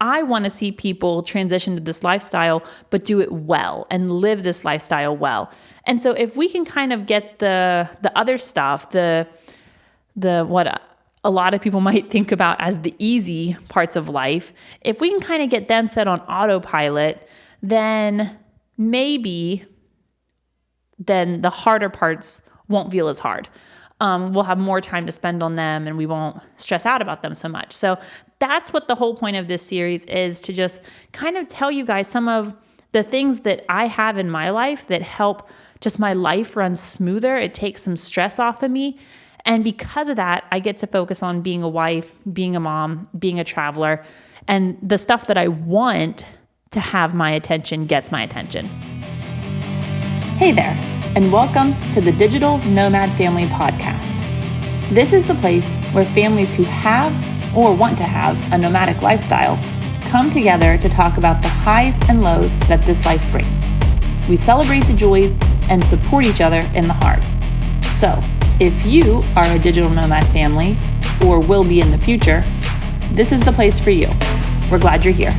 I want to see people transition to this lifestyle, but do it well and live this lifestyle well. And so if we can kind of get the other stuff, the what a lot of people might think about as the easy parts of life, if we can kind of get them set on autopilot, then maybe the harder parts won't feel as hard. We'll have more time to spend on them and we won't stress out about them so much. So that's what the whole point of this series is, to just kind of tell you guys some of the things that I have in my life that help just my life run smoother. It takes some stress off of me. And because of that, I get to focus on being a wife, being a mom, being a traveler, and the stuff that I want to have my attention gets my attention. Hey there, and welcome to the Digital Nomad Family Podcast. This is the place where families who have or want to have a nomadic lifestyle come together to talk about the highs and lows that this life brings. We celebrate the joys and support each other in the hard. So, if you are a digital nomad family or will be in the future, this is the place for you. We're glad you're here.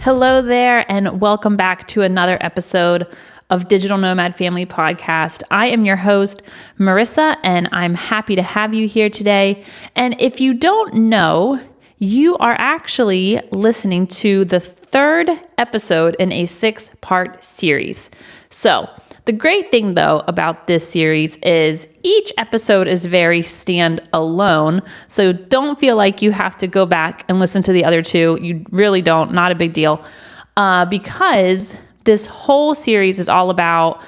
Hello there, and welcome back to another episode of Digital Nomad Family Podcast. I am your host, Marissa, and I'm happy to have you here today. And if you don't know, you are actually listening to the third episode in a 6-part series. So, the great thing, though, about this series is each episode is very standalone. So don't feel like you have to go back and listen to the other two. You really don't. Not a big deal. Because this whole series is all about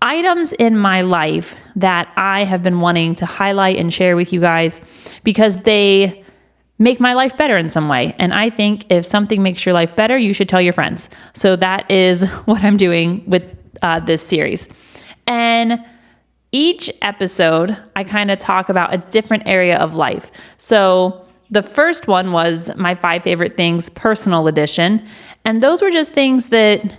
items in my life that I have been wanting to highlight and share with you guys because they make my life better in some way. And I think if something makes your life better, you should tell your friends. So that is what I'm doing with this series. And each episode, I kind of talk about a different area of life. So the first one was my 5 favorite things, personal edition. And those were just things that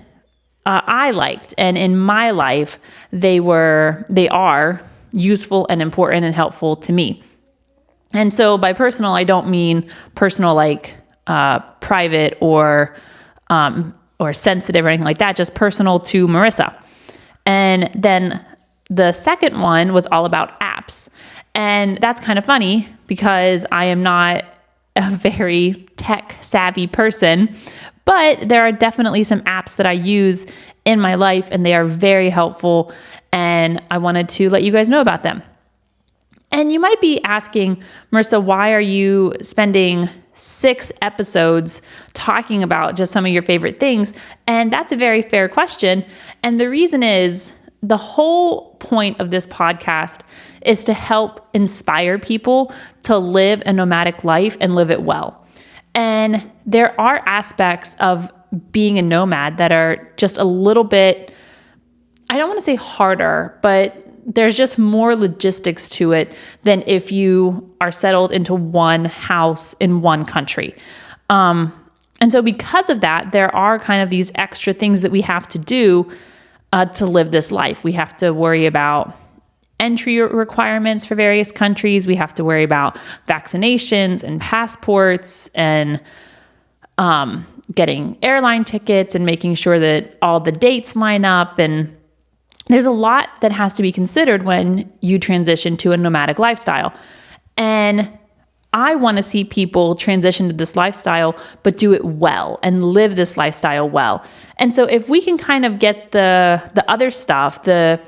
I liked. And in my life, they are useful and important and helpful to me. And so by personal, I don't mean personal like private or sensitive or anything like that, just personal to Marissa. And then the second one was all about apps. And that's kind of funny because I am not a very tech savvy person, but there are definitely some apps that I use in my life and they are very helpful. And I wanted to let you guys know about them. And you might be asking, Marissa, why are you spending 6 episodes talking about just some of your favorite things? And that's a very fair question. And the reason is the whole point of this podcast is to help inspire people to live a nomadic life and live it well. And there are aspects of being a nomad that are just a little bit, I don't want to say harder, but there's just more logistics to it than if you are settled into one house in one country. And so because of that, there are kind of these extra things that we have to do to live this life. We have to worry about entry requirements for various countries. We have to worry about vaccinations and passports and getting airline tickets and making sure that all the dates line up. And there's a lot that has to be considered when you transition to a nomadic lifestyle. And I want to see people transition to this lifestyle, but do it well and live this lifestyle well. And so if we can kind of get the other stuff, the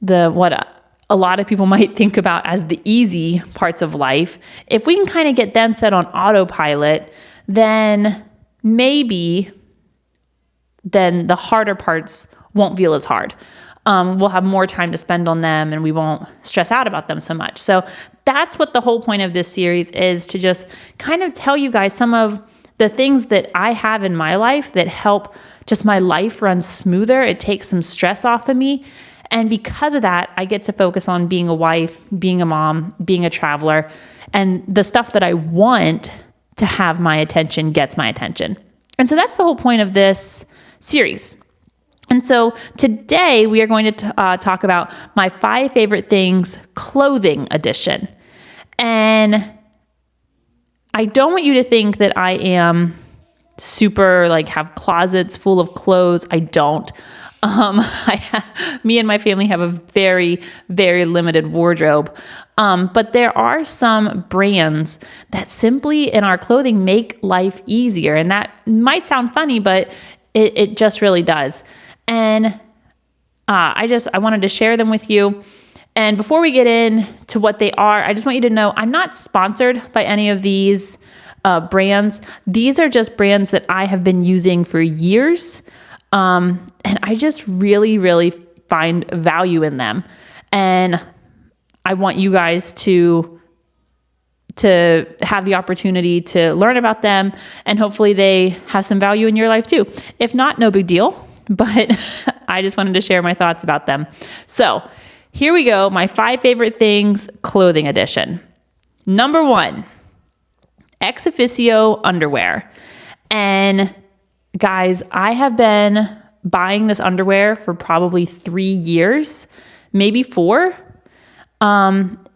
what a lot of people might think about as the easy parts of life, if we can kind of get them set on autopilot, then maybe the harder parts won't feel as hard. We'll have more time to spend on them and we won't stress out about them so much. So that's what the whole point of this series is, to just kind of tell you guys some of the things that I have in my life that help just my life run smoother. It takes some stress off of me. And because of that, I get to focus on being a wife, being a mom, being a traveler, and the stuff that I want to have my attention gets my attention. And so that's the whole point of this series. And so today we are going to talk about my 5 favorite things, clothing edition. And I don't want you to think that I am super have closets full of clothes. I don't. Me and my family have a very, very limited wardrobe. But there are some brands that simply in our clothing make life easier. And that might sound funny, but it just really does. And I wanted to share them with you. And before we get into what they are, I just want you to know I'm not sponsored by any of these brands. These are just brands that I have been using for years. And I just really, really find value in them. And I want you guys to have the opportunity to learn about them, and hopefully they have some value in your life too. If not, no big deal, but I just wanted to share my thoughts about them. So here we go. My 5 favorite things, clothing edition. Number 1, ExOfficio Underwear. And guys, I have been buying this underwear for probably 3 years, maybe 4.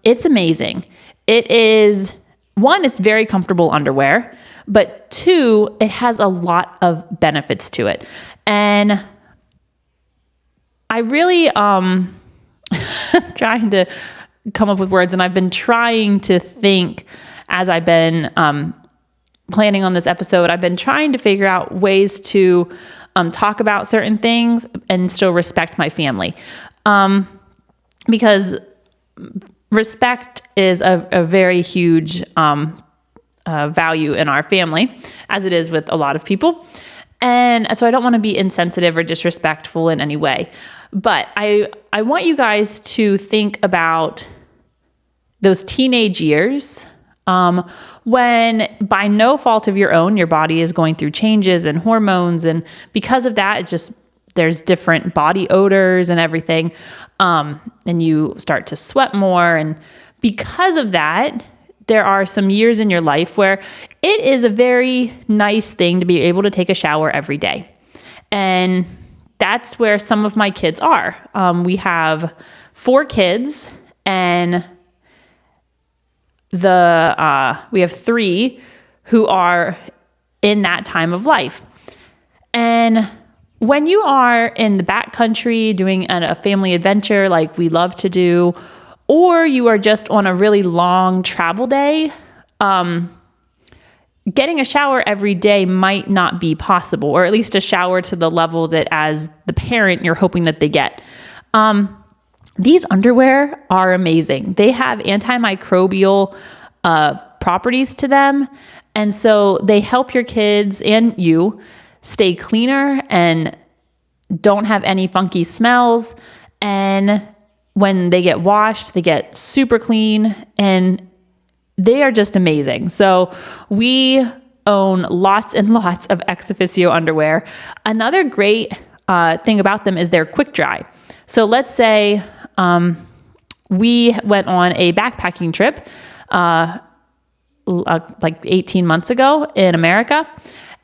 It's amazing. It is, 1, it's very comfortable underwear, but 2, it has a lot of benefits to it. And I really, trying to come up with words, and I've been trying to think as I've been, planning on this episode. I've been trying to figure out ways to talk about certain things and still respect my family. Because respect is a very huge value in our family, as it is with a lot of people. And so I don't want to be insensitive or disrespectful in any way. But I want you guys to think about those teenage years, when by no fault of your own, your body is going through changes and hormones. And because of that, it's just, there's different body odors and everything. And you start to sweat more. And because of that, there are some years in your life where it is a very nice thing to be able to take a shower every day. And that's where some of my kids are. We have 4 kids, and we have 3 who are in that time of life. And when you are in the backcountry doing a family adventure like we love to do, or you are just on a really long travel day, getting a shower every day might not be possible, or at least a shower to the level that as the parent, you're hoping that they get. These underwear are amazing. They have antimicrobial properties to them. And so they help your kids and you stay cleaner and don't have any funky smells. And when they get washed, they get super clean, and they are just amazing. So we own lots and lots of ExOfficio underwear. Another great thing about them is they're quick dry. So let's say we went on a backpacking trip like 18 months ago in America,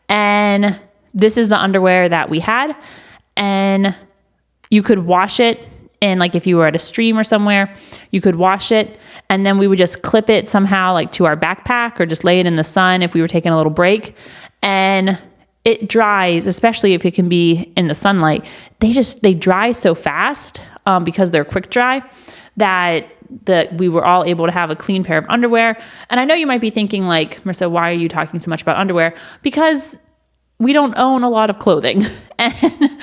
and this is the underwear that we had, and you could wash it. And like if you were at a stream or somewhere, you could wash it, and then we would just clip it somehow like to our backpack or just lay it in the sun if we were taking a little break. And it dries, especially if it can be in the sunlight. They dry so fast because they're quick dry that we were all able to have a clean pair of underwear. And I know you might be thinking like, Marissa, why are you talking so much about underwear? Because we don't own a lot of clothing. And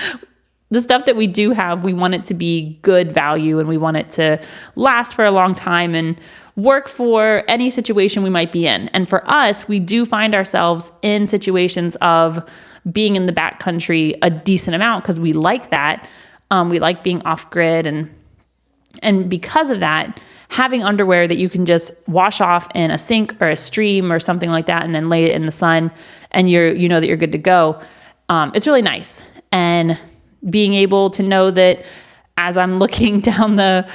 the stuff that we do have, we want it to be good value, and we want it to last for a long time and work for any situation we might be in. And for us, we do find ourselves in situations of being in the backcountry a decent amount because we like that. We like being off grid, and because of that, having underwear that you can just wash off in a sink or a stream or something like that, and then lay it in the sun, and you know that you're good to go. It's really nice. And being able to know that as I'm looking down the,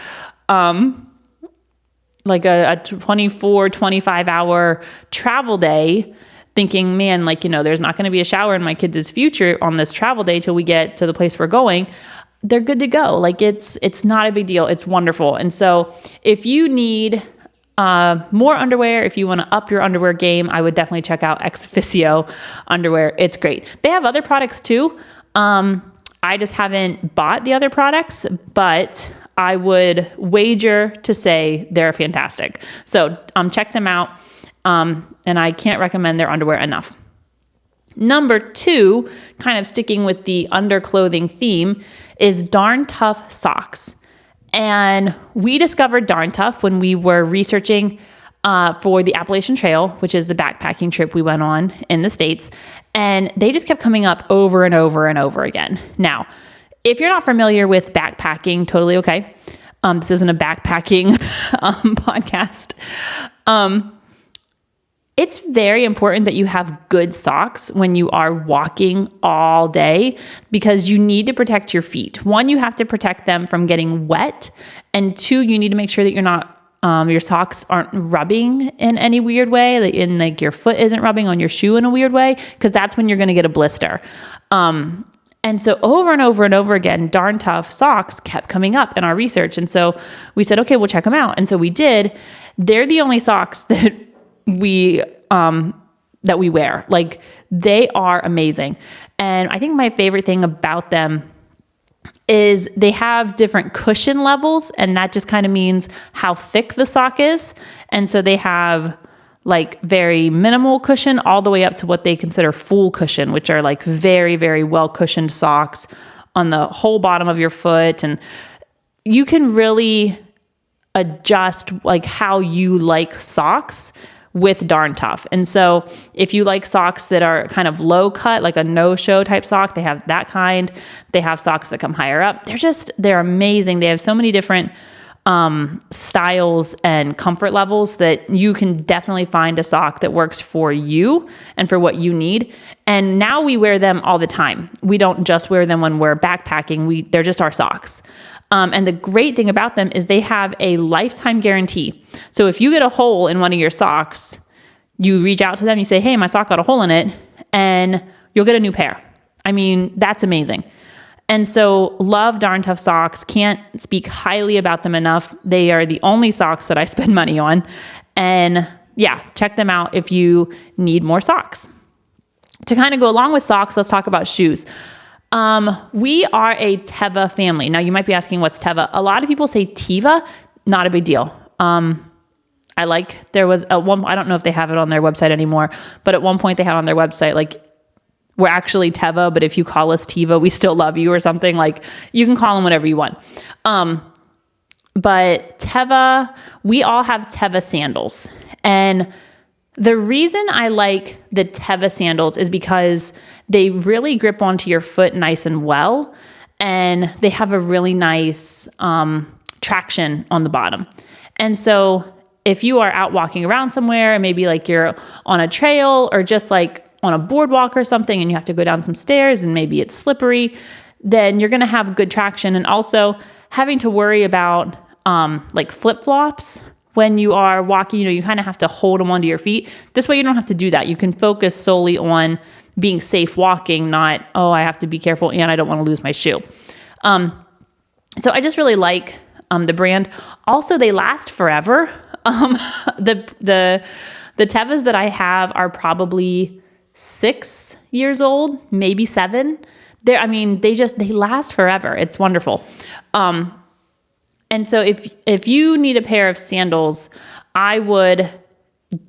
like a 24, 25 hour travel day, thinking, man, there's not going to be a shower in my kids' future on this travel day till we get to the place we're going. They're good to go. It's not a big deal. It's wonderful. And so if you need more underwear, if you want to up your underwear game, I would definitely check out ExOfficio Underwear. It's great. They have other products too. I just haven't bought the other products, but I would wager to say they're fantastic. So check them out. And I can't recommend their underwear enough. Number 2, kind of sticking with the underclothing theme, is Darn Tough socks. And we discovered Darn Tough when we were researching for the Appalachian Trail, which is the backpacking trip we went on in the States. And they just kept coming up over and over and over again. Now, if you're not familiar with backpacking, totally okay. This isn't a backpacking podcast. It's very important that you have good socks when you are walking all day because you need to protect your feet. 1, you have to protect them from getting wet. And 2, you need to make sure that you're not, your socks aren't rubbing in any weird way, like your foot isn't rubbing on your shoe in a weird way, because that's when you're going to get a blister. And so over and over and over again, Darn Tough socks kept coming up in our research. And so we said, okay, we'll check them out. And so we did. They're the only socks that we wear. Like, they are amazing. And I think my favorite thing about them is they have different cushion levels, and that just kind of means how thick the sock is. And so they have like very minimal cushion all the way up to what they consider full cushion, which are like very, very well cushioned socks on the whole bottom of your foot. And you can really adjust like how you like socks with Darn Tough. And so if you like socks that are kind of low cut, like a no-show type sock, they have that kind. They have socks that come higher up. They're amazing. They have so many different styles and comfort levels that you can definitely find a sock that works for you and for what you need. And now we wear them all the time. We don't just wear them when we're backpacking. They're just our socks. And the great thing about them is they have a lifetime guarantee. So if you get a hole in one of your socks, you reach out to them, you say, hey, my sock got a hole in it, and you'll get a new pair. I mean, that's amazing. And so love Darn Tough socks. Can't speak highly about them enough. They are the only socks that I spend money on. And yeah, check them out if you need more socks. To kind of go along with socks, let's talk about shoes. We are a Teva family. Now you might be asking, what's Teva? A lot of people say Teva, not a big deal. There was I don't know if they have it on their website anymore, but at one point they had on their website, like, we're actually Teva, but if you call us Teva, we still love you or something. Like, you can call them whatever you want. But Teva, we all have Teva sandals. And the reason I like the Teva sandals is because they really grip onto your foot nice and well. And they have a really nice traction on the bottom. And so if you are out walking around somewhere, and maybe like you're on a trail or just like on a boardwalk or something, and you have to go down some stairs and maybe it's slippery, then you're going to have good traction. And also having to worry about like flip-flops when you are walking, you kind of have to hold them onto your feet. This way you don't have to do that. You can focus solely on being safe walking, not, I have to be careful and I don't want to lose my shoe. So I just really like the brand. Also, they last forever. The Tevas that I have are probably 6 years old, maybe 7. They last forever. It's wonderful. And so if you need a pair of sandals, I would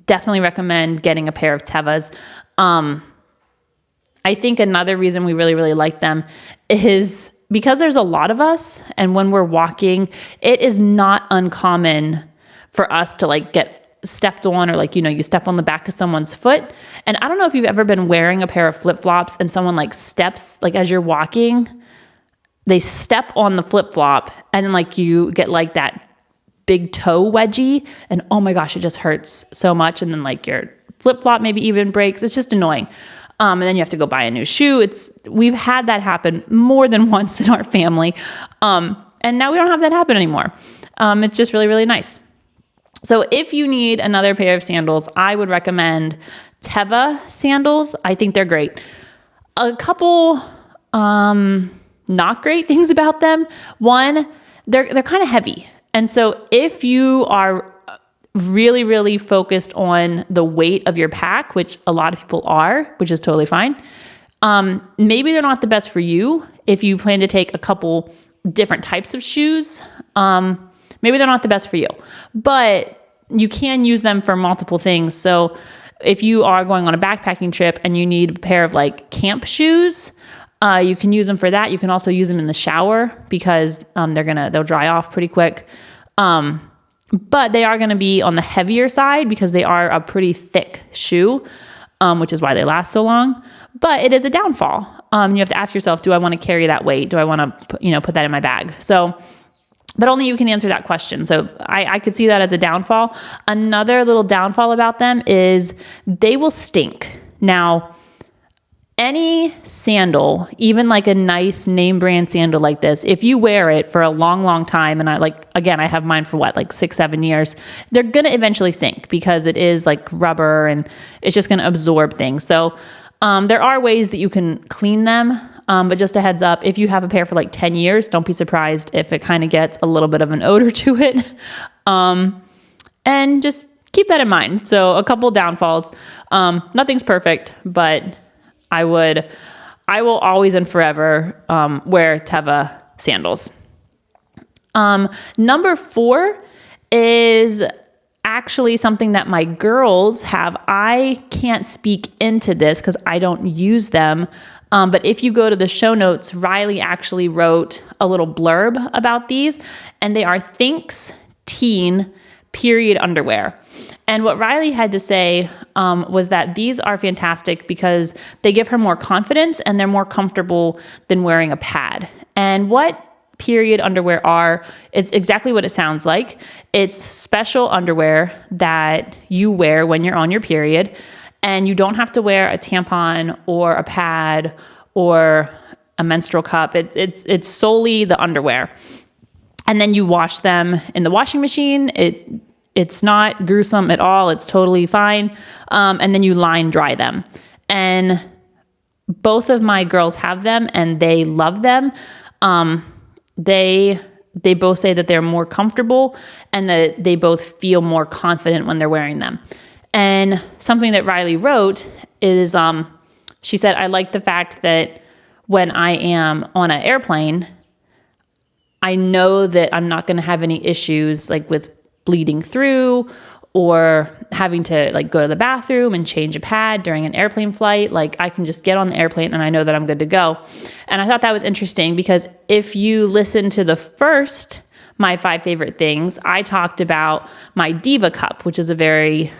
definitely recommend getting a pair of Tevas. I think another reason we really, really like them is because there's a lot of us, and when we're walking, it is not uncommon for us to like get stepped on, or like, you step on the back of someone's foot. And I don't know if you've ever been wearing a pair of flip-flops and someone like steps, like as you're walking, they step on the flip-flop and then like you get like that big toe wedgie, and oh my gosh, it just hurts so much. And then like your flip-flop maybe even breaks. It's just annoying. And then you have to go buy a new shoe. We've had that happen more than once in our family. And now we don't have that happen anymore. It's just really, really nice. So if you need another pair of sandals, I would recommend Teva sandals. I think they're great. A couple not great things about them. One, they're kind of heavy. And so if you are really, really focused on the weight of your pack, which a lot of people are, which is totally fine. Maybe they're not the best for you if you plan to take a couple different types of shoes. Maybe they're not the best for you, but you can use them for multiple things. So if you are going on a backpacking trip and you need a pair of like camp shoes, you can use them for that. You can also use them in the shower because they'll dry off pretty quick. But they are going to be on the heavier side because they are a pretty thick shoe, which is why they last so long. But it is a downfall. You have to ask yourself, do I want to carry that weight? Do I want to, put that in my bag? So, but only you can answer that question. So I could see that as a downfall. Another little downfall about them is they will stink. Now, any sandal, even like a nice name brand sandal like this, if you wear it for a long, long time, and I have mine for 6-7 years, they're going to eventually sink because it is like rubber and it's just going to absorb things. So there are ways that you can clean them. But just a heads up, if you have a pair for 10 years, don't be surprised if it kind of gets a little bit of an odor to it. And just keep that in mind. So a couple downfalls. Nothing's perfect, but I will always and forever wear Teva sandals. Number 4 is actually something that my girls have. I can't speak into this because I don't use them. But if you go to the show notes, Riley actually wrote a little blurb about these, and they are Thinx Teen period underwear. And what Riley had to say was that these are fantastic because they give her more confidence and they're more comfortable than wearing a pad. And what period underwear are, it's exactly what it sounds like. It's special underwear that you wear when you're on your period, and you don't have to wear a tampon or a pad or a menstrual cup. It's solely the underwear. And then you wash them in the washing machine. It's not gruesome at all. It's totally fine. And then you line dry them. And both of my girls have them and they love them. They both say that they're more comfortable and that they both feel more confident when they're wearing them. And something that Riley wrote is, she said, I like the fact that when I am on an airplane, I know that I'm not going to have any issues with bleeding through or having to go to the bathroom and change a pad during an airplane flight. I can just get on the airplane and I know that I'm good to go. And I thought that was interesting because if you listen to the first, my 5 favorite things, I talked about my Diva cup, which is a very,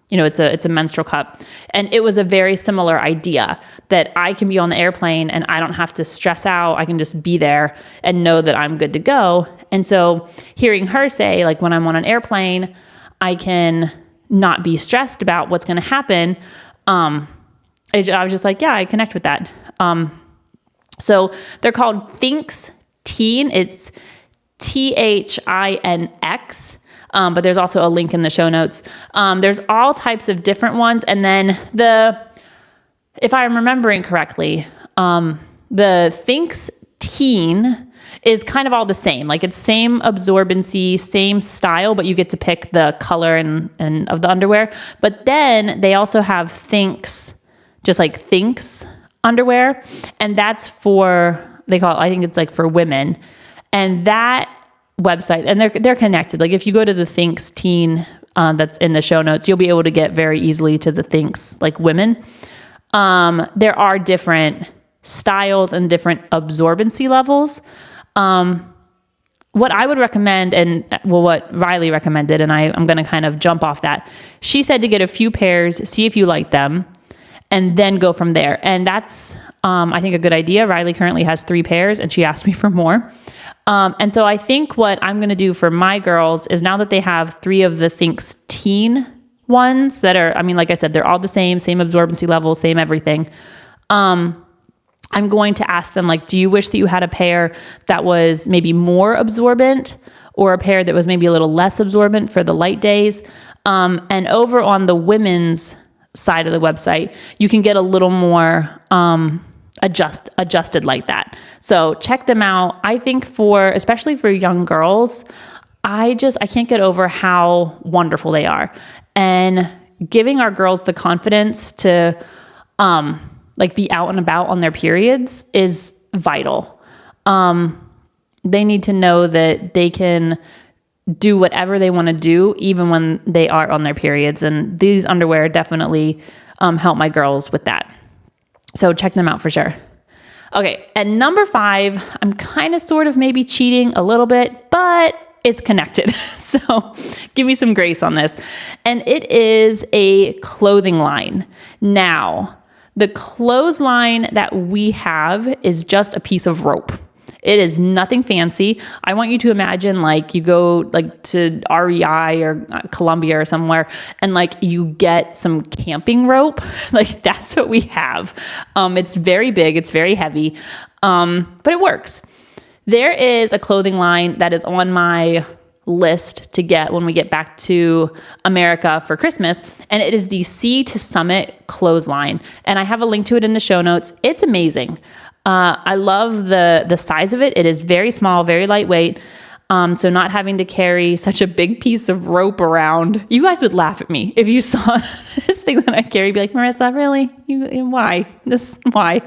it's a menstrual cup. And it was a very similar idea that I can be on the airplane and I don't have to stress out. I can just be there and know that I'm good to go. And so hearing her say, when I'm on an airplane, I can not be stressed about what's going to happen. I was just yeah, I connect with that. So they're called Thinx Teen. It's THINX. But there's also a link in the show notes. There's all types of different ones. And then if I'm remembering correctly, the Thinx Teen is kind of all the same. It's same absorbency, same style, but you get to pick the color and of the underwear. But then they also have Thinx, just Thinx underwear. And that's I think it's for women. And that website, and they're connected. If you go to the Thinx Teen that's in the show notes, you'll be able to get very easily to the Thinx women. There are different styles and different absorbency levels. What I would recommend, what Riley recommended, and I'm going to kind of jump off that. She said to get a few pairs, see if you like them, and then go from there. And that's, I think, a good idea. Riley currently has 3 pairs, and she asked me for more. And so I think what I'm going to do for my girls is, now that they have 3 of the Thinx Teen ones that are, like I said, they're all the same absorbency level, same everything. I'm going to ask them, do you wish that you had a pair that was maybe more absorbent or a pair that was maybe a little less absorbent for the light days? And over on the women's side of the website, you can get a little more adjusted like that. So check them out. I think especially for young girls, I can't get over how wonderful they are. And giving our girls the confidence to be out and about on their periods is vital. They need to know that they can do whatever they want to do, even when they are on their periods. And these underwear definitely help my girls with that. So check them out for sure. Okay, at number 5, I'm kind of sort of maybe cheating a little bit, but it's connected. So give me some grace on this. And it is a clothing line. Now, the clothesline that we have is just a piece of rope. It is nothing fancy. I want you to imagine like you go like to REI or Columbia or somewhere and like you get some camping rope. Like that's what we have. It's very big. It's very heavy. But it works. There is a clothing line that is on my list to get when we get back to America for Christmas, and it is the Sea to Summit clothesline. And I have a link to it in the show notes. It's amazing. I love the size of it. It is very small, very lightweight. So not having to carry such a big piece of rope around. You guys would laugh at me if you saw this thing that I carry. Be like, Marissa, really? Why? Why?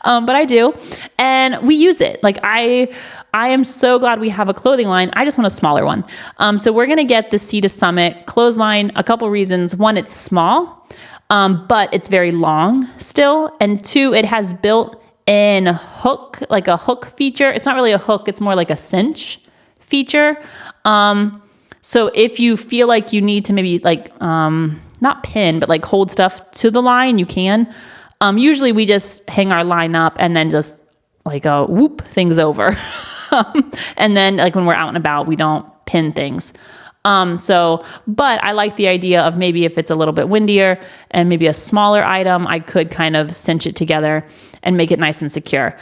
But I do. And we use it. Like I am so glad we have a clothing line. I just want a smaller one. So we're going to get the Sea to Summit clothesline. A couple reasons. One, it's small, but it's very long still. And 2, it has built in hook, like a hook feature. It's not really a hook. It's more like a cinch feature. So if you feel like you need to maybe like, not pin, but like hold stuff to the line, you can. Usually we just hang our line up and then just like whoop things over. And then like when we're out and about, we don't pin things. But I like the idea of maybe if it's a little bit windier and maybe a smaller item, I could kind of cinch it together and make it nice and secure.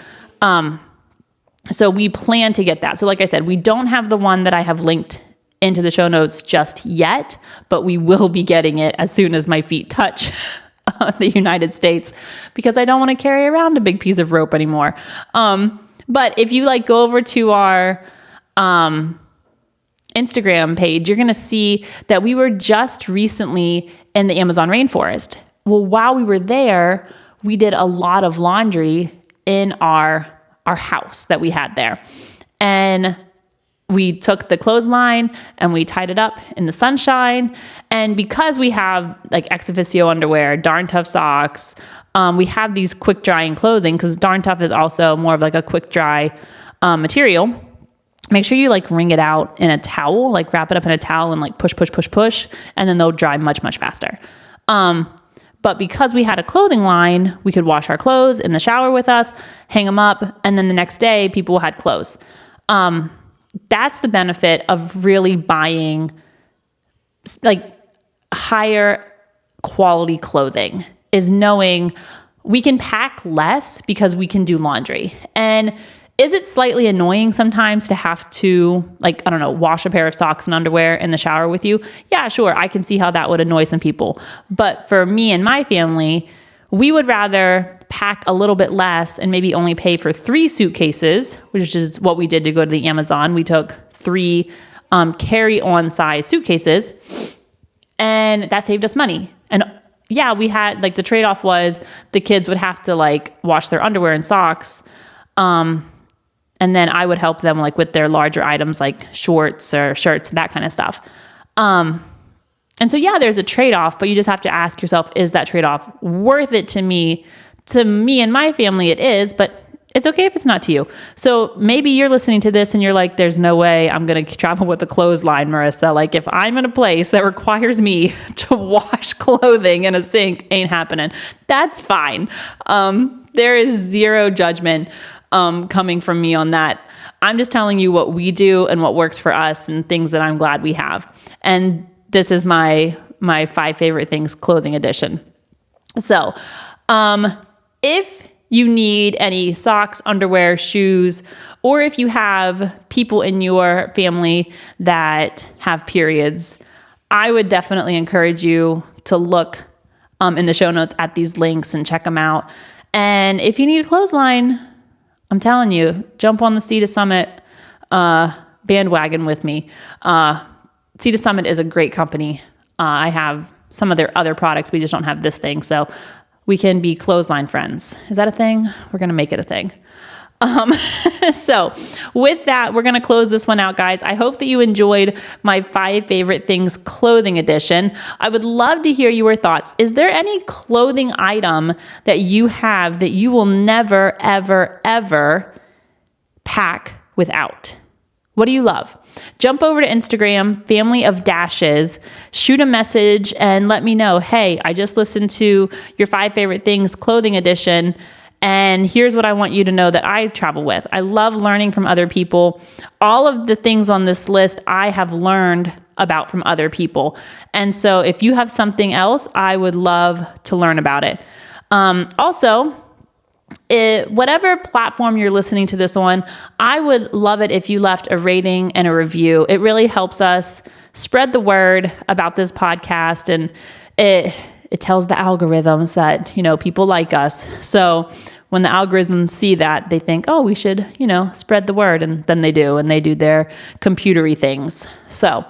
So we plan to get that. So like I said, we don't have the one that I have linked into the show notes just yet, but we will be getting it as soon as my feet touch the United States, because I don't want to carry around a big piece of rope anymore. But if you like go over to our Instagram page, you're going to see that we were just recently in the Amazon rainforest. Well, while we were there, we did a lot of laundry in our house that we had there. And we took the clothesline and we tied it up in the sunshine. And because we have like ExOfficio underwear, Darn Tough socks, we have these quick drying clothing, because Darn Tough is also more of like a quick dry material. Make sure you like wring it out in a towel, like wrap it up in a towel and like push, and then they'll dry much, much faster. But because we had a clothing line, we could wash our clothes in the shower with us, hang them up, and then the next day people had clothes. That's the benefit of really buying like higher quality clothing, is knowing we can pack less because we can do laundry. And is it slightly annoying sometimes to have to, like, I don't know, wash a pair of socks and underwear in the shower with you? Yeah, sure. I can see how that would annoy some people. But for me and my family, we would rather pack a little bit less and maybe only pay for 3 suitcases, which is what we did to go to the Amazon. We took 3 carry-on size suitcases, and that saved us money. And yeah, we had, like, the trade-off was the kids would have to, like, wash their underwear and socks, and then I would help them like with their larger items like shorts or shirts, that kind of stuff. And so, yeah, there's a trade-off, but you just have to ask yourself, is that trade-off worth it to me? To me and my family, it is, but it's okay if it's not to you. So maybe you're listening to this and you're like, there's no way I'm going to travel with a clothesline, Marissa. Like if I'm in a place that requires me to wash clothing in a sink, ain't happening. That's fine. There is zero judgment coming from me on that. I'm just telling you what we do and what works for us and things that I'm glad we have. And this is my 5 favorite things clothing edition. So, if you need any socks, underwear, shoes, or if you have people in your family that have periods, I would definitely encourage you to look in the show notes at these links and check them out. And if you need a clothesline, I'm telling you, jump on the Sea to Summit bandwagon with me. Sea to Summit is a great company. I have some of their other products. We just don't have this thing. So we can be clothesline friends. Is that a thing? We're going to make it a thing. So with that, we're going to close this one out, guys. I hope that you enjoyed my 5 favorite things clothing edition. I would love to hear your thoughts. Is there any clothing item that you have that you will never, ever, ever pack without? What do you love? Jump over to Instagram, Family of Dashes, shoot a message and let me know, hey, I just listened to your 5 favorite things clothing edition, and here's what I want you to know that I travel with. I love learning from other people. All of the things on this list I have learned about from other people. And so if you have something else, I would love to learn about it. Also, whatever platform you're listening to this on, I would love it if you left a rating and a review. It really helps us spread the word about this podcast, and it tells the algorithms that, people like us. So when the algorithms see that, they think, oh, we should, spread the word. And then they do, and they do their computery things. So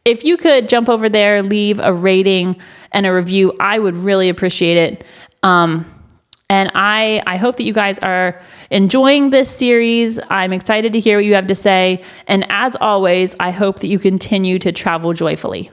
if you could jump over there, leave a rating and a review, I would really appreciate it. And I hope that you guys are enjoying this series. I'm excited to hear what you have to say. And as always, I hope that you continue to travel joyfully.